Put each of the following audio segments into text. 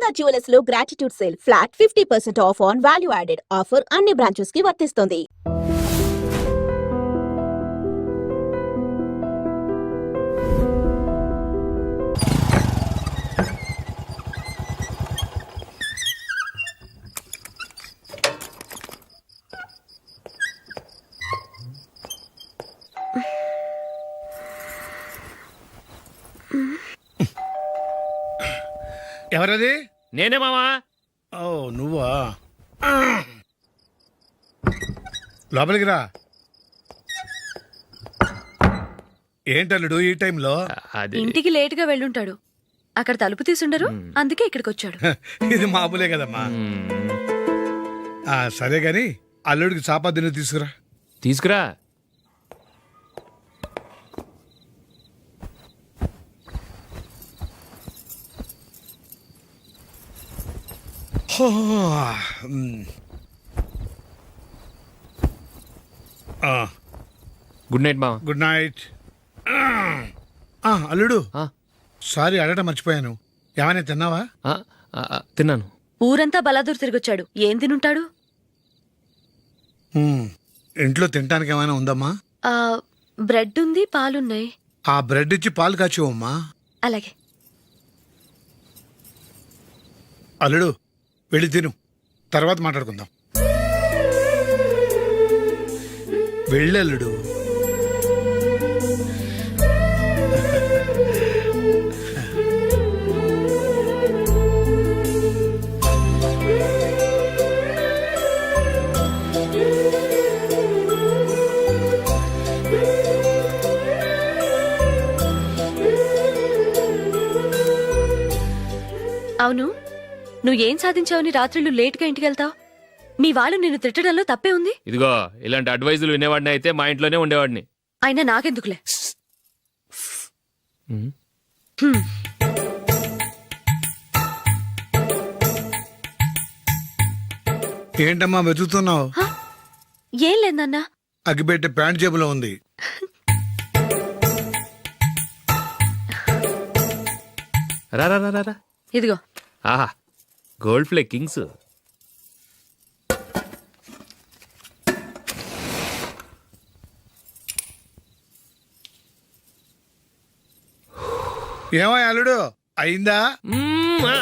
Durga jewellers లో gratitude sale flat 50% of on value added offer అన్ని branches కి వర్తిస్తుంది. ఎవరది? నేనే మావా. ఓ నువ్వా? లోపలికి రా. ఏంటల్లుడు ఈ టైంలో? అది ఇంటికి లేట్ గా వెళ్ళుంటాడు. అక్కడ తలుపు తీసుండరు, అందుకే ఇక్కడికి వచ్చాడు. ఇది మామూలే కదమ్మా. సరే గాని అల్లుడికి చాపాదిని తీసుకురా. తీసుకురా. గుడ్ నైట్ మావా. Good night. అల్లుడు ఆ, సారీ అడగటం మర్చిపోయాను. ఏమైనా తిన్నావా? ఆ, తిన్నాను. ఊరంతా బలాదూర్ తిరిగొచ్చాడు, ఏం తినుంటాడు? ఇంట్లో తినటానికి ఏమైనా ఉందమ్మా? ఆ, బ్రెడ్ ఉంది, పాలున్నాయి. ఆ బ్రెడ్ ఇచ్చి పాలు కాచివమ్మా. అలాగే. అల్లుడు వెళ్ళి తిను, తర్వాత మాట్లాడుకుందాం. వెళ్ళల్లుడు. అవును, నువ్వేం సాధించావని రాత్రులు లేట్ గా ఇంటికి వెళ్తావు? మీ వాళ్ళు నిన్ను తిట్టడంలో తప్పే ఉంది. ఇదిగో ఇలాంటి అడ్వైజులు వినేవాడిని అయితే మా ఇంట్లోనే ఉండేవాడిని. అయినా నాకెందుకులే. ఉమ్. హ్మ్. ఏంటమ్మా వెతుకుతున్నావు? ఏం లేదన్నా. అగ్గిపెట్టే ప్యాంట్ జేబులో ఉంది. రా రా రా రా రా. ఇదిగో. ఆహా, గోల్డ్ ప్లే కింగ్స్. ఏమో అల్లుడు అయిందా?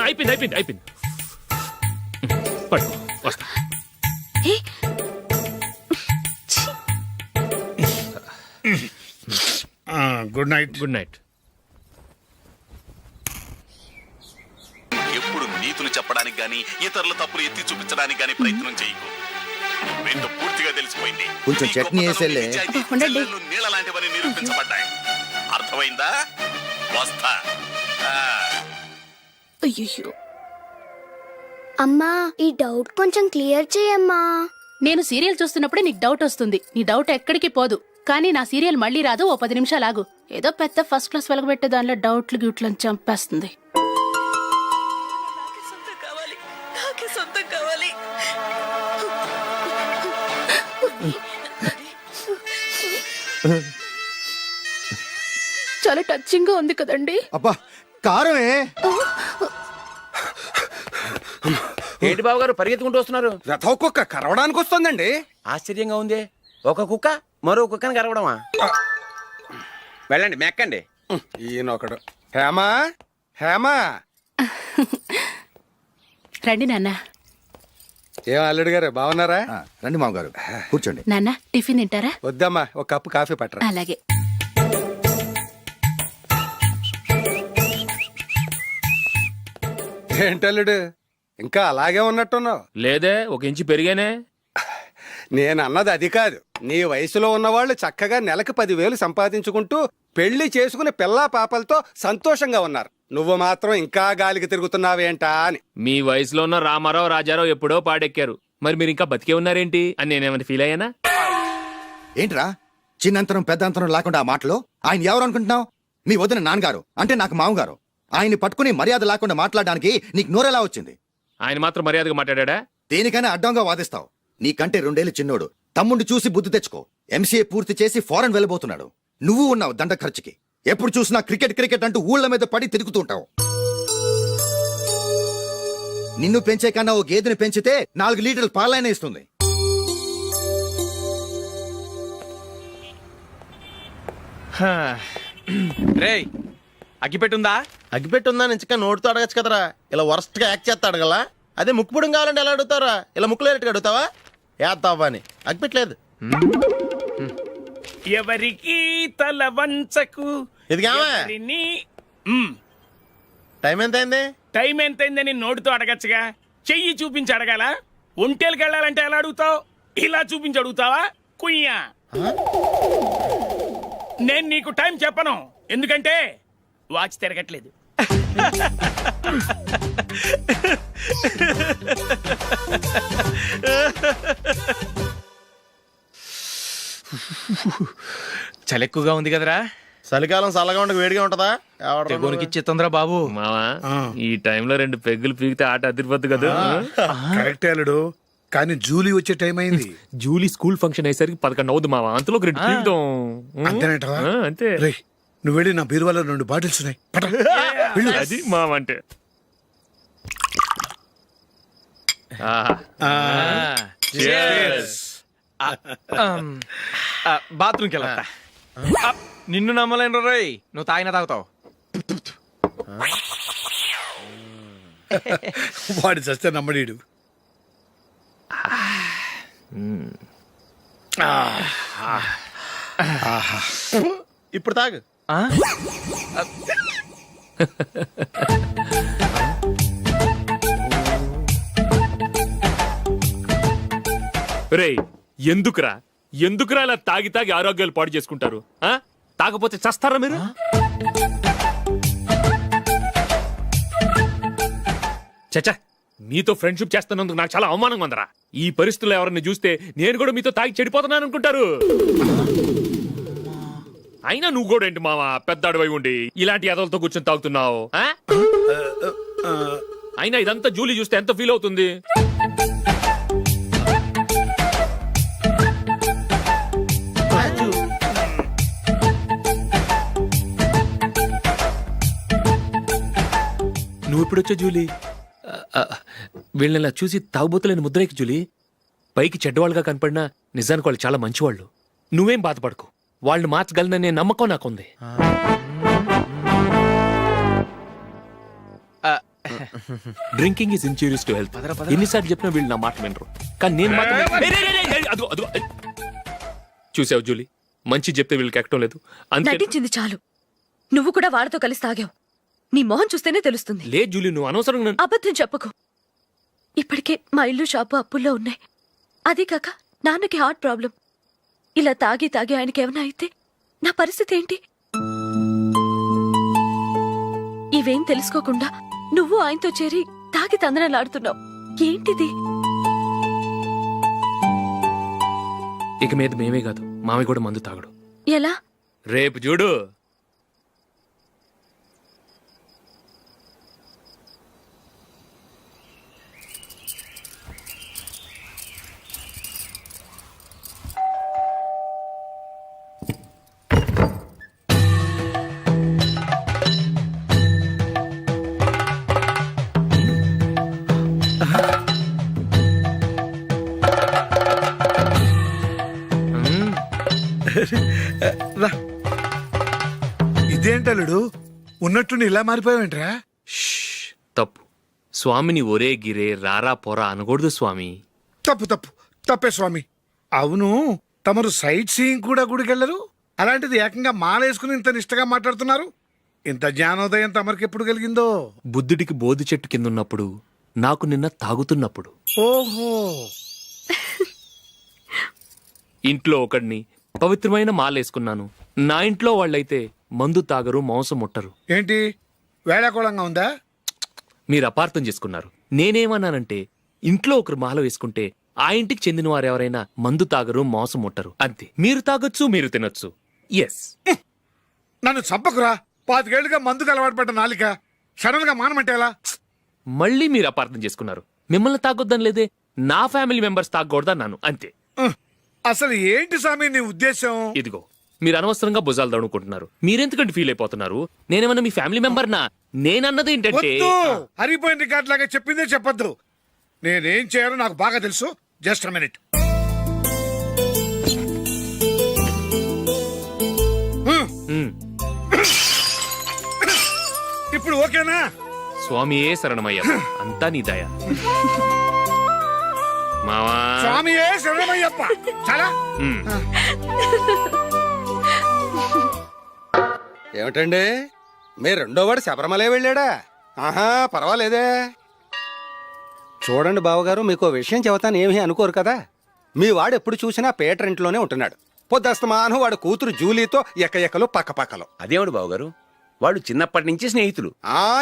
అయిపోయింది అయిపోయింది అయిపోయింది. పట్టు వస్తా. హే, గుడ్ నైట్. Good night. ఎప్పుడు నీతులు చెప్పడానికి గాని ఇతరుల తప్పులు ఎత్తి చూపించడానికి గాని ప్రయత్నం చేయకు. రెండు పూర్తిగా తెలిసిపోయింది. కొంచెం చట్నీ వేసేలే. నీళ్ళ లాంటివని నిరూపించబడ్డాయి. అర్థమైందా? వస్తా. అయ్యో అమ్మా, ఈ డౌట్ కొంచెం క్లియర్ చేయమ్మా. నేను సీరియల్ చూస్తున్నప్పుడే నీకు డౌట్ వస్తుంది. నీ డౌట్ ఎక్కడికి పోదు. కానీ నా సీరియల్ మళ్ళీ రాదు. ఓ 10 నిమిషాలు ఆగు. ఏదో పెద్ద ఫస్ట్ క్లాస్ వెలగబెట్టే దానిలో డౌట్లు గ్యూట్లను చంపేస్తుంది. చాలా టచింగ్ గా ఉంది కదండి. అబ్బా కారమే. ఏంటి బాబు గారు పరిగెత్తుకుంటూ వస్తున్నారు? రథం కుక్క కరవడానికి వస్తుందండి. ఆశ్చర్యంగా ఉంది. ఒక కుక్క మరో కుక్కని కరవడమా? వెళ్ళండి మెక్కండి. ఈయనొకడు. హేమా హేమా. రండి నాన్న. ఏం అల్లుడు గారు బాగున్నారా? రండి మామగారు కూర్చోండి. నాన్న టిఫిన్ తింటారా? వద్దమ్మా, ఒక కప్పు కాఫీ పట్టరా. అలాగే. ఏంటల్లుడు ఇంకా అలాగే ఉన్నట్టున్నావు? లేదే, ఒక ఇంచు పెరిగానే. నేను అన్నది అది కాదు. నీ వయసులో ఉన్నవాళ్ళు చక్కగా నెలకు 10,000 సంపాదించుకుంటూ పెళ్లి చేసుకుని పిల్లా పాపలతో సంతోషంగా ఉన్నారు. నువ్వు మాత్రం ఇంకా గాలికి తిరుగుతున్నావేంటా అని. మీ వయసులో ఉన్న రామారావు రాజారావు ఎప్పుడో పాడెక్కారు. మరి మీరు ఇంకా బతికే ఉన్నారేంటి అని నేనేమైనా ఫీల్ అయ్యానా? ఏంట్రా చిన్నంతరం పెద్దంతరం లేకుండా ఆ మాటలు? ఆయన ఎవరు అనుకుంటున్నావు? మీ వదిన నాన్నగారు, అంటే నాకు మామగారు. ఆయన్ని పట్టుకుని మర్యాద లేకుండా మాట్లాడడానికి నీకు నోరెలా వచ్చింది? ఆయన మాత్రం మర్యాదగా మాట్లాడా? దేనికైనా అడ్డంగా వాదిస్తావు. నీకంటే 2 ఏళ్లు చిన్నోడు. తమ్ముండి చూసి బుద్ధి తెచ్చుకో. ఎంసీఏ పూర్తి చేసి ఫారెన్ వెళ్ళబోతున్నాడు. నువ్వు ఉన్నావు దండ ఖర్చుకి. ఎప్పుడు చూసినా క్రికెట్ క్రికెట్ అంటూ ఊళ్ళ మీద పడి తిరుగుతూ ఉంటావు. నిన్ను పెంచే కన్నా ఓ గేదెని పెంచితే 4 లీటర్ల పాలైనా ఇస్తుంది. రేయ్ అగ్గిపెట్టుందా? అగ్గిపెట్టుందా నుంచి నోటితో అడగచ్చు కదరా, ఇలా వరస్ట్ గా యాక్ట్ చేస్తా అడగలా. అదే ముక్కుపుడం కావాలంటే ఎలా అడుగుతారా? ఇలా ముక్కులేటట్టుగా అడుగుతావా? ఏత్తావా అని అగ్గిపెట్టలేదు. ఎవరికి తల వంచకు. ఇది కావా? టైం ఎంత అయింది? టైం ఎంతైందని నోటితో అడగచ్చుగా, చెయ్యి చూపించి అడగాల. ఒంటేలకు వెళ్ళాలంటే ఎలా అడుగుతావు? ఇలా చూపించి అడుగుతావా? కుయ్యా. నేను నీకు టైం చెప్పను, ఎందుకంటే వాచ్ తిరగట్లేదు. చలి ఎక్కువగా ఉంది కదరా. చలికాలం చల్లగా ఉండక వేడిగా ఉంటదా? తెగోనికి ఇచ్చేతుందిరా బాబు. మావా ఈ టైంలో 2 పెగ్గులు పీకితే ఆట అదిరిపోద్దు కదా. కరెక్ట్ అల్లుడు, కానీ జూలీ వచ్చే టైం అయింది. జూలీ స్కూల్ ఫంక్షన్ అయ్యేసరికి 11 అవుద్ది మావా. అంతలో 2 పీకుతాం. అంతేనేటవా? అంతే. రేయ్, నువ్వు వెళ్ళి నా బీరువాలో 2 బాటిల్స్ ఉన్నాయి, పట. వెళ్ళు. అది మావ అంటే. బాత్రూమ్కి వెళ్ళా. నిన్ను నమ్మలేను రోయ్, నువ్వు తాగినా తాగుతావు. వాడి చస్తే నమ్మడీడు. ఇప్పుడు తాగు. రేయ్ ఎందుకురా ఇలా తాగి తాగి ఆరోగ్యాలు పాడు చేసుకుంటారు? తాగపోతే చస్తారా మీరు? చచ్చా, మీతో ఫ్రెండ్షిప్ చేస్తున్నందుకు నాకు చాలా అవమానంగా ఉందరా. ఈ పరిస్థితుల్లో ఎవరిని చూస్తే నేను కూడా మీతో తాగి చెడిపోతున్నాను అనుకుంటారు. అయినా నువ్వు కూడా ఏంటి మావా, పెద్ద అడవై ఉండి ఇలాంటి ఎదలతో కూర్చొని తాగుతున్నావు? అయినా ఇదంతా జూలీ చూస్తే ఎంత ఫీల్ అవుతుంది? నువ్వు ఎప్పుడొచ్చా జూలీ? వీళ్ళని చూసి తాగుబోతులేని ముద్రేకి జూలీ. పైకి చెడ్డవాళ్ళుగా కనపడినా నిజానికి వాళ్ళు చాలా మంచివాళ్ళు. నువ్వేం బాధపడకు, వాళ్ళని మార్చగలననే నమ్మకం నాకుంది. Drinking is injurious to health. ఎన్నిసార్లు చెప్పినా వీళ్ళు నా మాట వినరు, కానీ నేను మాత్రం. చూసావు జూలీ, మంచి చెప్తే వీళ్ళకి ఎక్కడం లేదు. నటించింది చాలు. నువ్వు కూడా వాళ్ళతో కలిసి తాగావు. నీ మొహం చూస్తేనే తెలుస్తుంది. లే జూలీ, నువ్వు అనవసరంగా అబద్ధం చెప్పకు. ఇప్పటికే మా ఇల్లు షాపు అప్పుల్లో ఉన్నాయి. అదే కాక నాన్నకి హార్ట్ ప్రాబ్లం. ఇలా తాగి తాగి ఆయనకి ఏమైనా అయితే నా పరిస్థితి ఏంటి? ఇవేం తెలుసుకోకుండా నువ్వు ఆయనతో చేరి తాగి తందనాలాడుతున్నావు. ఏంటిది? ఇక మీద మేమే కాదు, మావి కూడా మందు తాగడు. ఎలా? రేపు చూడు. ఇదేంటలుడు, ఉన్నట్టుండి ఇలా మారిపోయావేంట్రా? తప్పు స్వామిని ఒరే గిరే రారా పోరా అనకూడదు స్వామి. తప్పే స్వామి. అవును, తమరు సైట్ సీయింగ్ కూడా గుడికెళ్ళరు, అలాంటిది ఏకంగా మాలేసుకుని ఇంత నిష్టగా మాట్లాడుతున్నారు. ఇంత జ్ఞానోదయం తమరికి ఎప్పుడు కలిగిందో? బుద్ధుడికి బోధి చెట్టు కింద ఉన్నప్పుడు, నాకు నిన్న తాగుతున్నప్పుడు. ఓహో. ఇంట్లో ఒకడిని పవిత్రమైన మాలేసుకున్నాను. నా ఇంట్లో వాళ్ళైతే మందు తాగరు, మాంసం ముట్టరు. ఏంటి వేళాకోళంగా ఉందా? మీరు అపార్థం చేసుకున్నారు. నేనేమన్నానంటే, ఇంట్లో ఒకరు మాల వేసుకుంటే ఆ ఇంటికి చెందిన వారు ఎవరైనా మందు తాగరు, మాంసం ముట్టరు అంతే. మీరు తాగొచ్చు, మీరు తినొచ్చు. ఎస్. నన్ను చంపకురా. 25 ఏళ్లుగా మందుకు అలవాటు పడ్డ నాలిక సడన్ గా మానమంటే ఎలా? మళ్ళీ మీరు అపార్థం చేసుకున్నారు. మిమ్మల్ని తాగొద్దని లేదే, నా ఫ్యామిలీ మెంబర్స్ తాగకూడదన్నాను అంతే. అసలు ఏంటి స్వామి నీ ఉద్దేశం? ఇదిగో, మీరు అనవసరంగా భుజాలు దడుకుంటున్నారు. మీరెందుకంటే ఫీల్ అయిపోతున్నారు? నేనేమన్నా మీ ఫ్యామిలీ మెంబర్నా? నేనన్నది ఏంటంటే వద్దు హరిపోయిన రికార్డ్ లాగా చెప్పిందే చెప్పొద్దు. నేనేం చేయాలో నాకు బాగా తెలుసు. Just minute. ఉమ్, ఇప్పుడు ఓకేనా? స్వామియే శరణమయ్య, అంతా నీ దయ. మావా స్వామియే శరణమయ్యప్ప. చాలా ఉమ్, ఏమిటండి మీ రెండోవాడు శబరిమలే వెళ్ళాడా? ఆహా పర్వాలేదే. చూడండి బావగారు, మీకు విషయం చెబుతాను, ఏమీ అనుకోరు కదా. మీ వాడు ఎప్పుడు చూసినా పేటర్ ఇంట్లోనే ఉంటున్నాడు. పొద్దస్తమానం వాడు కూతురు జూలీతో ఎక్కలు పక్కపక్కలు. అదేమిటి బావగారు, వాళ్ళు చిన్నప్పటి నుంచి స్నేహితులు.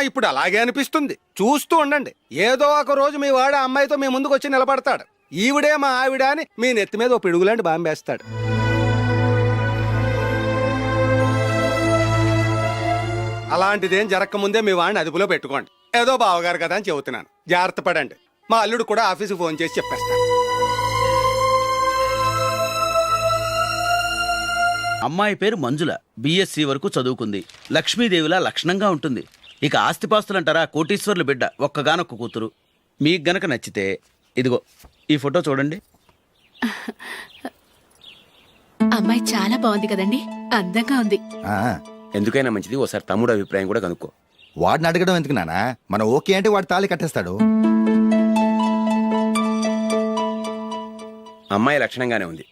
ఇప్పుడు అలాగే అనిపిస్తుంది. చూస్తూ ఉండండి, ఏదో ఒక రోజు మీ వాడు ఆ అమ్మాయితో మీ ముందుకు వచ్చి నిలబడతాడు. ఈవిడే మా ఆవిడ అని మీ నెత్తి మీద ఓ పిడుగులాంటి బాంబేస్తాడు. అలాంటిదేం జరగకముందే మీ వాడిని అదుపులో పెట్టుకోండి. ఏదో బావగారు కదా అని చెబుతున్నాను, జాగ్రత్త పడండి. మా అల్లుడు కూడా ఆఫీసుకు ఫోన్ చేసి చెప్పేస్తాను. అమ్మాయి పేరు మంజుల, బిఎస్సి వరకు చదువుకుంది. లక్ష్మీదేవిలా లక్షణంగా ఉంటుంది. ఇక ఆస్తిపాస్తులంటారా, కోటీశ్వర్లు బిడ్డ, ఒక్కగానొక్క కూతురు. మీకు గనక నచ్చితే ఇదిగో ఈ ఫోటో చూడండి. అమ్మాయి చాలా బాగుంది కదండి, అందంగా ఉంది. ఆ, ఎందుకైనా మంచిది ఓసారి తమ్ముడు అభిప్రాయం కూడా కనుక్కో. వాడిని అడగడం ఎందుకు నానా? మనం ఓకే అంటే వాడు తాళి కట్టేస్తాడు. అమ్మాయి లక్షణంగానే ఉంది.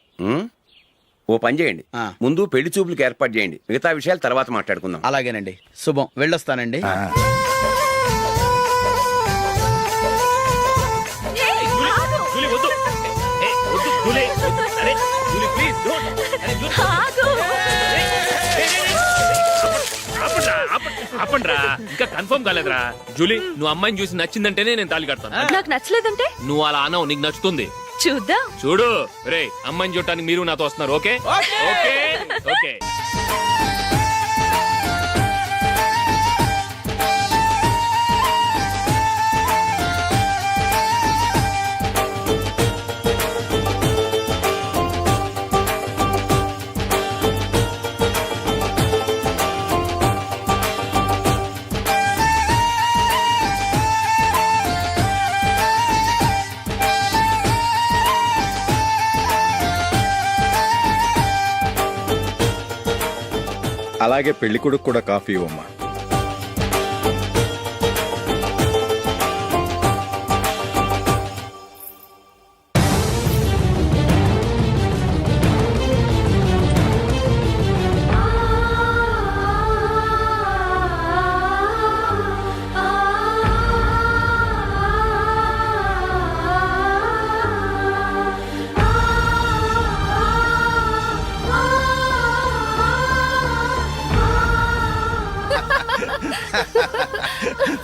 ఓ పని చేయండి, ముందు పెళ్లి చూపులకు ఏర్పాటు చేయండి, మిగతా విషయాలు తర్వాత మాట్లాడుకుందాం. అలాగేనండి, శుభం, వెళ్ళొస్తానండి. ఆ, జూలీ, వద్దు. ఏ, వద్దు, జూలీ. అరే, జూలీ, please, don't. అరే, జూలీ. ఆపండ్రా, ఇంకా కన్ఫర్మ్ కాలేదురా. జూలీ, నువ్వు అమ్మాయిని చూసి నచ్చిందంటేనే నేను తాళి కడతాను. నాకు నచ్చలేదంటే నువ్వు అలా అనవు, నీకు నచ్చుతుంది. చూద్దాం. చూడు రే, అమ్మాయిని చూడటానికి మీరు నాతో వస్తున్నారు. Okay okay okay. అలాగే పెళ్లి కొడుకు కూడా కాఫీ ఇవ్వమ్మా.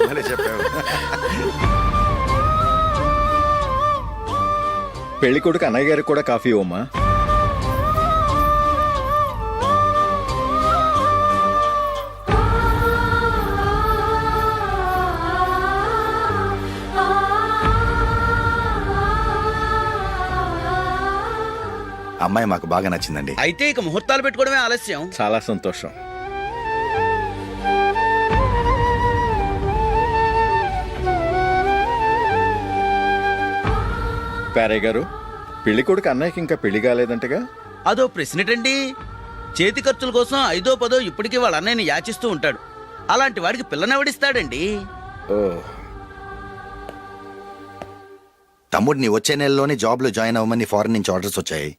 భలే చెప్పావు. పెళ్లి కొడుకు అన్నయ్య గారికి కూడా కాఫీ ఇవ్వమ్మా. అమ్మాయి మాకు బాగా నచ్చిందండి. అయితే ఇక ముహూర్తాలు పెట్టుకోవడమే ఆలస్యం. చాలా సంతోషం. పేరయ్య గారు, పెళ్లి కొడుకు అన్నయ్యకి ఇంకా పెళ్లి కాలేదంటగా? అదో ప్రశ్నటండి. చేతి ఖర్చుల కోసం 5ో 10ో ఇప్పటికీ వాళ్ళ అన్నయ్యని యాచిస్తూ ఉంటాడు. అలాంటి వాడికి పిల్లనెవడిస్తాడండి? ఓ, తమ్ముడిని వచ్చే నెలలోనే జాబ్ లో జాయిన్ అవ్వమని ఫారెన్ నుంచి ఆర్డర్స్ వచ్చాయి.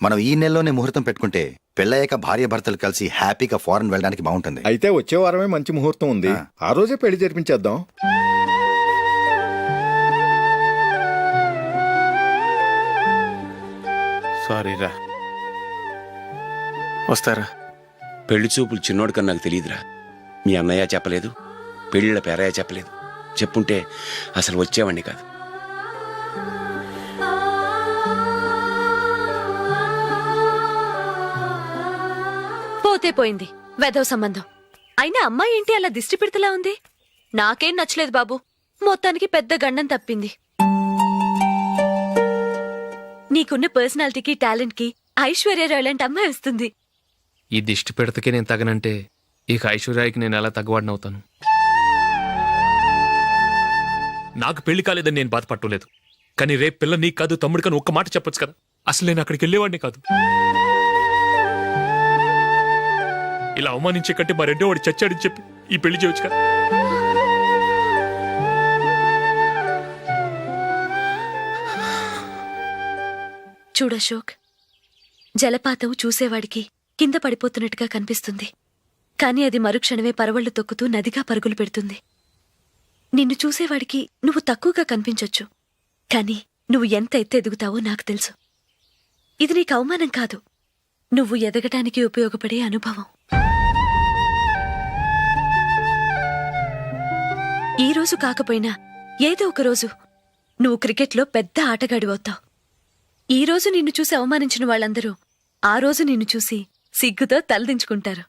మనం ఈ నెలలోనే ముహూర్తం పెట్టుకుంటే పెళ్ళయ్యాక భార్య భర్తలు కలిసి హ్యాపీగా ఫారెన్ వెళ్ళడానికి బాగుంటుంది. అయితే వచ్చే వారమే మంచి ముహూర్తం ఉంది. ఆ రోజే పెళ్లి జరిపించేద్దాం. సారీరా, వస్తారా? పెళ్లి చూపులు చిన్నోడు కన్నా నాకు తెలియదురా. మీ అన్నయ్య చెప్పలేదు, పెళ్లిళ్ళ పేరయ్య చెప్పలేదు. చెప్పుంటే అసలు వచ్చేవాడిని కాదు. పోతే పోయింది వెధవ సంబంధం. అయినా అమ్మాయి ఏంటి అలా దిష్టి పెడతలా ఉంది? నాకేం నచ్చలేదు బాబు. మొత్తానికి పెద్ద గండం తప్పింది. నీకున్న పర్సనాలిటీకి టాలెంట్ కి ఐశ్వర్యరాయ్ లాంటి అమ్మాయి వస్తుంది. ఈ దిష్టి పెడతకే నేను తగనంటే ఇక ఐశ్వర్యానికి నేను ఎలా తగ్గవాడినవుతాను? నాకు పెళ్లి కాలేదని నేను బాధపడలేదు, కానీ రేపు పిల్ల నీకు కాదు తమ్ముడు కానీ ఒక్క మాట చెప్పొచ్చు కదా. అసలు నేను అక్కడికి వెళ్ళేవాడిని కాదు. ఇలా అవమానించే కంటే మా రెండో వాడు చచ్చాడని చెప్పి ఈ పెళ్లి చేయొచ్చు కదా. చూడశోక్, జలపాతం చూసేవాడికి కింద పడిపోతున్నట్టుగా కనిపిస్తుంది, కానీ అది మరుక్షణమే పరవళ్లు తొక్కుతూ నదిగా పరుగులు పెడుతుంది. నిన్ను చూసేవాడికి నువ్వు తక్కువగా కనిపించొచ్చు, కానీ నువ్వు ఎంత ఎత్తు ఎదుగుతావో నాకు తెలుసు. ఇది నీకు అవమానం కాదు, నువ్వు ఎదగటానికి ఉపయోగపడే అనుభవం. ఈ రోజు కాకపోయినా ఏదో ఒక రోజు నువ్వు క్రికెట్లో పెద్ద ఆటగాడివవుతావు. ఈ రోజు నిన్ను చూసి అవమానించిన వాళ్ళందరూ ఆ రోజు నిన్ను చూసి సిగ్గుతో తలదించుకుంటారు.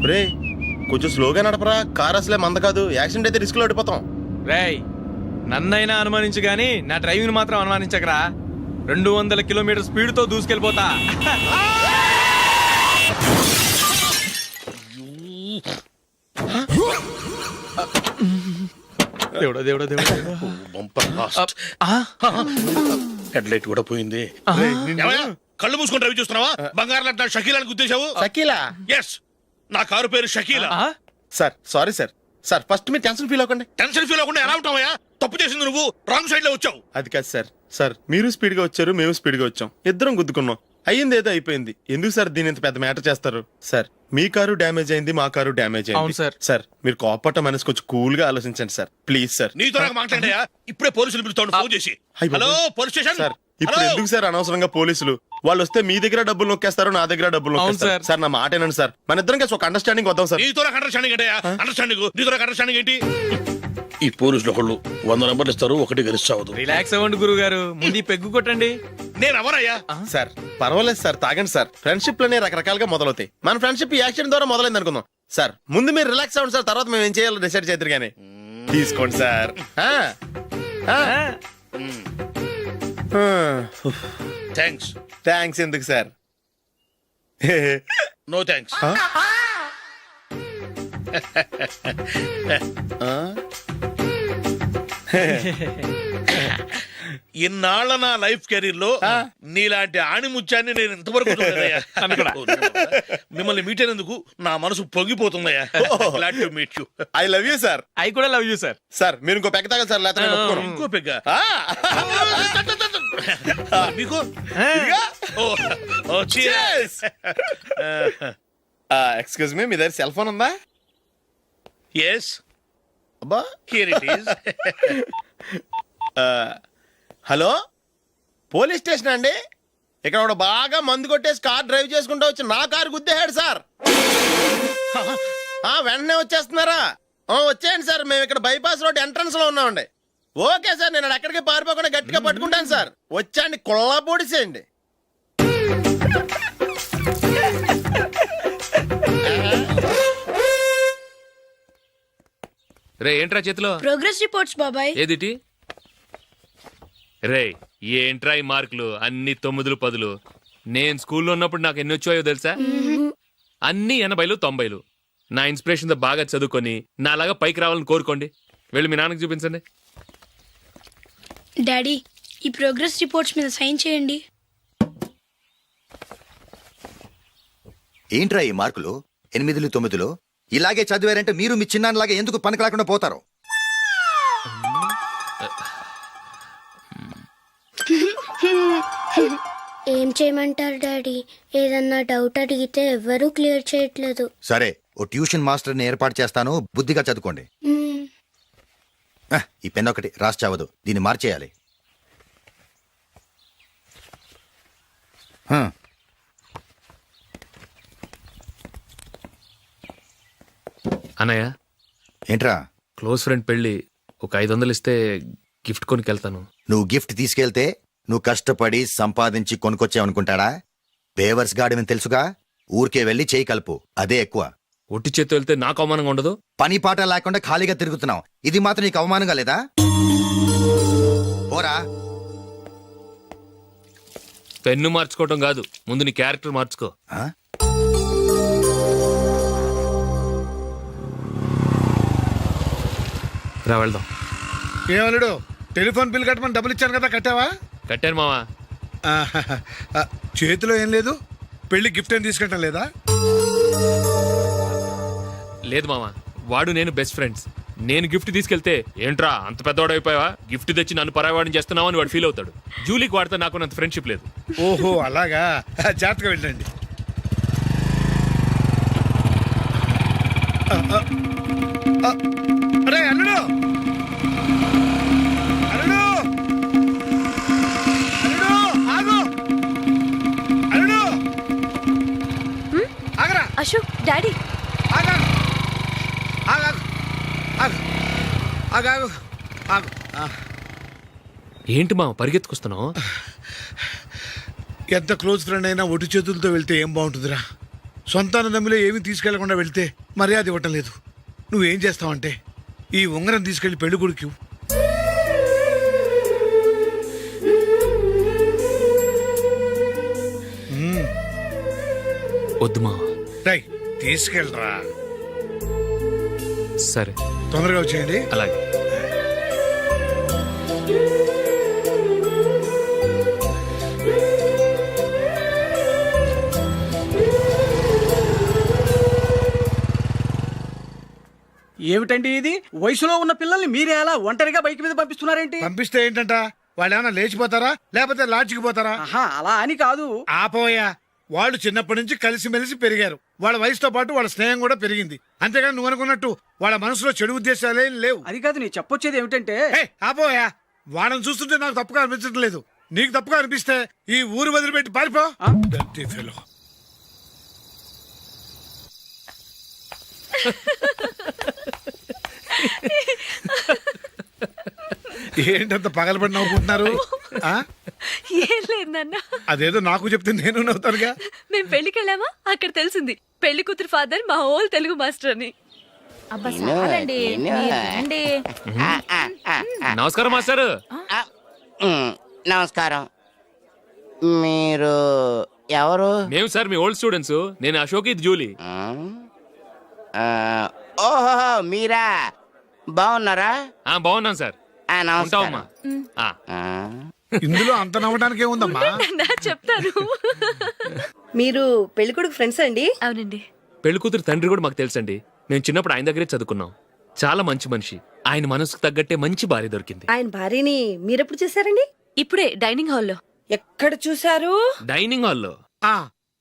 రే కొంచెం స్లోగా నడపరా, కార్ అసలే మంద కాదు, యాక్సిడెంట్ అయితే రిస్క్ లో ఓడిపోతాం. రేయ్, నన్నైనా అనుమానించు గాని నా డ్రైవింగ్ మాత్రం అనుమానించకరా. 200 కిలోమీటర్ స్పీడ్ తో దూసుకెళ్ళిపోతా. దేవుడా దేవుడా దేవుడా, హెడ్ లైట్ కూడా పోయింది. కళ్ళు మూసుకొని రవి చూస్తున్నావా? బంగారం లాంటి షకీలాని గుర్తించావు? షకీలా? ఎస్, నా కారు పేరు Shakeela. Sir sorry sir. Sir first మీరు టెన్షన్ ఫీల్ అవ్వకండి. టెన్షన్ ఫీల్ అవ్వకుండా ఎలా ఉంటావయ్యా? తప్పు చేసింది నువ్వు, రాంగ్ సైడ్ లో వచ్చావు. అది కాదు సార్. సార్ మీరు స్పీడ్ గా వచ్చారు, మేము స్పీడ్ గా వచ్చాం, ఇద్దరం గుద్దుకున్నాం. అయ్యింది ఏదో అయిపోయింది. ఎందుకు సార్ దీని ఇంత పెద్ద మ్యాటర్ చేస్తారు? సార్ మీ కారు డ్యామేజ్ అయింది, మా కారు డ్యామేజ్ అయింది. అవును సార్. సార్ మీరు కోపట్ట మనసు కొంచెం కూల్ గా ఆలోచించండి సార్, ప్లీజ్ సార్. నీతో నాకు మాట్లాడయా? ఇప్పుడే పోలీసులు పిలుస్తాను, ఫోన్ చేసి. Hello police station. సార్ ఇప్పుడు ఎందుకు సార్ అనవసరంగా పోలీసులు? వాళ్ళు వస్తే మీ దగ్గర డబ్బులు నొక్కేస్తారు, నా దగ్గర డబ్బులు నొక్కేస్తారు. సార్ నా మాట ఏనండి సార్, మన ఇద్దరం కలిసి ఒక అండర్స్టాండింగ్ వద్దాం సార్. నీతో నాకు అండర్స్టాండింగ్ ఏంటయ్యా? అండర్స్టాండింగ్ నీతో నాకు అండర్స్టాండింగ్ ఏంటి? ఈ పోలీసులు ఒకళ్ళు 100 నెంబర్లు ఇస్తారు, ఒకటి గెలిచావదు. రిలాక్స్ అవ్వండి గురువు గారు, ముందు ఈ పెగ్గు కొట్టండి. నేను ఎవరయ్యా? సార్ పర్వాలేదు సార్, తాగండి సార్. ఫ్రెండ్షిప్ లోనే రకరకాలుగా మొదలవుతాయి. మన ఫ్రెండ్షిప్ ఈ యాక్సిడెంట్ ద్వారా మొదలైంది అనుకుందాం. సార్ ముందు మీరు రిలాక్స్ అవ్వండి సార్, తర్వాత మేము ఏం చేయాలో డిసైడ్ చేద్దరు కానీ. తీసుకోండి సార్. థ్యాంక్స్. థ్యాంక్స్ ఎందుకు సార్? No thanks. ఇన్నాళ్ళ నా లైఫ్ కెరీర్ లో నీలాంటి ఆణిముత్యాన్ని నేను ఇంతవరకు చూడలేదయ్యా. మిమ్మల్ని మీట్ అయినందుకు నా మనసు పొంగిపోతుందయ్యా. Glad to meet you. I love you sir. I కూడా లవ్ యూ సార్. సార్ మీరు ఇంకో పెగ్గ తాగండి సార్, లేకపోతే ఇంకో పెగ్గ మీకు. ఎక్స్క్యూజ్ మీ, మీ దగ్గర సెల్ ఫోన్ ఉందా? ఎస్, అబ్బా here it is. Hello police station అండి. ఇక్కడ ఒకడు బాగా మందు కొట్టేసి కార్ డ్రైవ్ చేసుకుంటూ వచ్చి నా కారు గుద్దేశాడు సార్. వెంటనే వచ్చేస్తున్నారా? వచ్చేయండి సార్, మేము ఇక్కడ బైపాస్ రోడ్ ఎంట్రన్స్ లో ఉన్నామండి. ఓకే సార్, నేను ఎక్కడికి పారిపోకుండా గట్టిగా పట్టుకుంటాను సార్. వచ్చాండి, కుళ్ళ పొడిసేయండి. రే ఏంట్రా చేతిలో? ప్రోగ్రెస్ రిపోర్ట్స్ బాబాయ్. ఏదిటి? రే ఏంట్రా ఈ మార్కులు అన్ని 9, 10? నేను స్కూల్లో ఉన్నప్పుడు నాకు ఎన్ని వచ్చాయో తెలుసా? అన్ని 80, 90. నా ఇన్స్పిరేషన్ తో బాగా చదువుకొని నాలాగా పైకి రావాలని కోరుకోండి. వెళ్ళి మీ నాన్నకి చూపించండి. డాడీ, ఈ ప్రోగ్రెస్ రిపోర్ట్స్ మీద సైన్ చేయండి. ఏంట్రా ఈ మార్కులు 8, 9? ఇలాగే చదివారంటే మీరు మీ చిన్నాన్నలాగా ఎందుకు పనికి లేకుండా పోతారు? ఏం చేయమంటారు డాడీ? ఏదన్నా డౌట్ అడిగితే ఎవ్వరూ క్లియర్ చేయట్లేదు. సరే, ఓ ట్యూషన్ మాస్టర్ని ఏర్పాటు చేస్తాను, బుద్ధిగా చదువుకోండి. ఈ పెన్ ఒకటి రాసి చావదు, దీన్ని మార్చేయాలి. అన్నయ్య, ఏంట్రా? క్లోజ్ ఫ్రెండ్ పెళ్లి, ఒక 500 ఇస్తే గిఫ్ట్ కొనికెళ్తాను. నువ్వు గిఫ్ట్ తీసుకెళ్తే నువ్వు కష్టపడి సంపాదించి కొనుక్కొచ్చావనుకుంటాడా? బేవర్స్ గాడివని తెలుసుగా. ఊరికే వెళ్ళి చేయి కలుపు, అదే ఎక్కువ. ఒట్టి చేత్తో వెళ్తే నాకు అవమానంగా ఉండదు? పని పాట లేకుండా ఖాళీగా తిరుగుతున్నావు, ఇది మాత్రం నీకు అవమానంగా లేదా? పోరా. పెన్ను మార్చుకోవటం కాదు, ముందు నీ క్యారెక్టర్ మార్చుకో. ఆ? రా వెళ్దాం. ఏమలుడు, టెలిఫోన్ బిల్ కట్టమని డబ్బులు ఇచ్చాను కదా, కట్టావా? కట్టాను మావా. చేతిలో ఏం లేదు, పెళ్లి గిఫ్ట్ ఏం తీసుకుంటాం లేదా? లేదు మావా, వాడు నేను బెస్ట్ ఫ్రెండ్స్. నేను గిఫ్ట్ తీసుకెళ్తే ఏంట్రా అంత పెద్దవాడు అయిపోయావా, గిఫ్ట్ తెచ్చి నన్ను పరాయవాడిని చేస్తున్నావు అని వాడు ఫీల్ అవుతాడు. జూలీకి వాడితే నాకు అంత ఫ్రెండ్షిప్ లేదు. ఓహో అలాగా, జాగ్రత్తగా వెళ్ళండి. అరే అల్లుడు, అల్లుడు, అల్లుడు, ఆగు, అల్లుడు, ఆగరా, అశోక్, డాడీ. ఆగు, ఆగు, ఆగు, ఆగు, ఆగు, ఆగు. ఏంటి మావ పరిగెత్తుకొస్తున్నావు? ఎంత క్లోజ్ ఫ్రెండ్ అయినా ఒటి చేతులతో వెళ్తే ఏం బాగుంటుందిరా. సొంతాన దమ్మిలో ఏమీ తీసుకెళ్లకుండా వెళ్తే మర్యాద ఇవ్వటం లేదు. నువ్వేం చేస్తావంటే ఈ ఉంగరం తీసుకెళ్లి పెళ్లి కొడుకు. వద్దు మావ. రై తీసుకెళ్ళరా. సరే తొందరగా వచ్చేయండి. అలాగే. ఏమిటండి ఇది? వయసులో ఉన్న పిల్లల్ని మీరే అలా ఒంటరిగా బైక్ మీద పంపిస్తున్నారేంటి? పంపిస్తే ఏంటంట, వాళ్ళు ఏమైనా లేచిపోతారా లేకపోతే లాడ్జికి పోతారా? అలా అని కాదు. ఆపోయా, వాళ్ళు చిన్నప్పటి నుంచి కలిసిమెలిసి పెరిగారు. వాళ్ళ వయసుతో పాటు వాళ్ళ స్నేహం కూడా పెరిగింది. అంతేగాని నువ్వు అనుకున్నట్టు వాళ్ళ మనసులో చెడు ఉద్దేశాలేం లేవు. అది కాదు, నేను చెప్పొచ్చేది ఏమిటంటే, ఆపోయా, వాళ్ళని చూస్తుంటే నాకు తప్పుగా అనిపించడం లేదు. నీకు తప్పుగా అనిపిస్తే ఈ ఊరు వదిలిపెట్టి పారిపో. Dirty fellow. ఏంటంత పగలబడి నవ్వుకుంటున్నారు? ఏం లేదు నాన్న. అదేదో నాకు చెప్తే నేను నవ్వుతానుగా. మేము పెళ్లికి వెళ్ళామా, అక్కడ తెలిసింది పెళ్లి కూతురు ఫాదర్ మా హోల్ తెలుగు మాస్టర్ అని. నమస్కారం మాస్టర్. నమస్కారం. మీరు ఎవరు? మేము సార్ మీ ఓల్డ్ స్టూడెంట్స్. నేను అశోక్, ఇది జూలీ. ఓహో మీరా, బాగున్నారా? బాగున్నాను సార్. ఉంటావమ్మా. ఇందులో అంత నవ్వడానికి ఏముందమ్మా? చెప్తాను. మీరు పెళ్ళికొడుకు ఫ్రెండ్స్ అండి? అవునండి. పెళ్లి కూతురు తండ్రి కూడా మాకు తెలుసండి. మేము చిన్నప్పుడు ఆయన దగ్గరే చదువుకున్నాం. చాలా మంచి మనిషి. ఆయన మనసుకు తగ్గట్టే మంచి భార్య దొరికింది. ఆయన భార్యని మీరెప్పుడు చూసారండి? ఇప్పుడే డైనింగ్ హాల్లో. ఎక్కడ చూసారు? డైనింగ్ హాల్లో.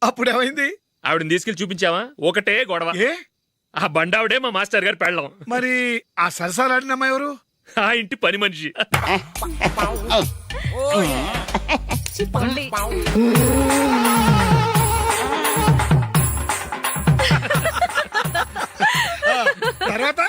అప్పుడు ఏమైంది? ఆవిడని తీసుకెళ్లి చూపించావా, ఒకటే గొడవ. ఆ బండావిడే మా మాస్టర్ గారు పెళ్ళం. మరి ఆ సరసాలాడినమ్మా ఎవరు? ఆ ఇంటి పని మనిషి. తర్వాత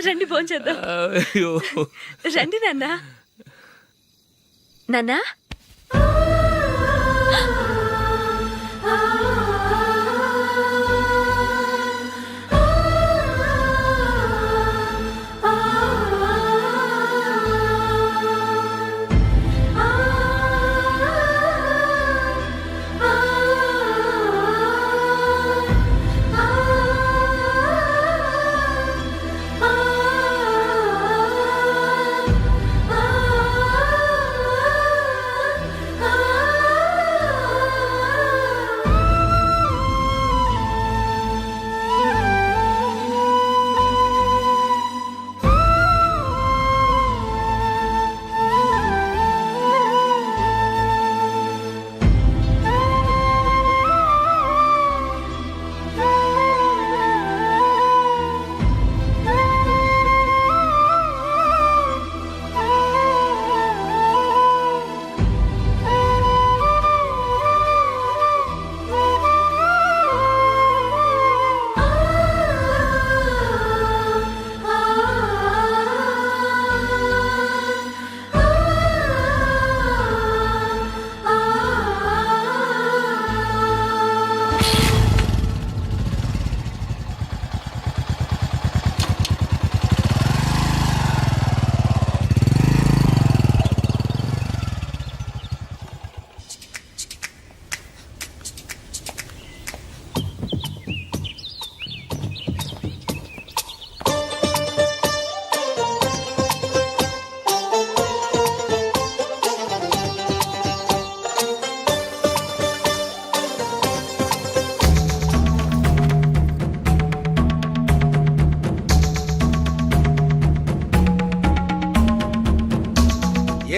రండి భోంచేద్దాం. రండి నాన్న. నాన్నా,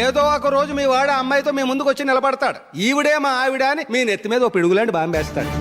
ఏదో ఒక రోజు మీ వాడు ఆ అమ్మాయితో మీ ముందుకు వచ్చి నిలబడతాడు. ఈవిడే మా ఆవిడ అని మీ నెత్తి మీద ఓ పిడుగులాంటి బాంబేస్తాడు.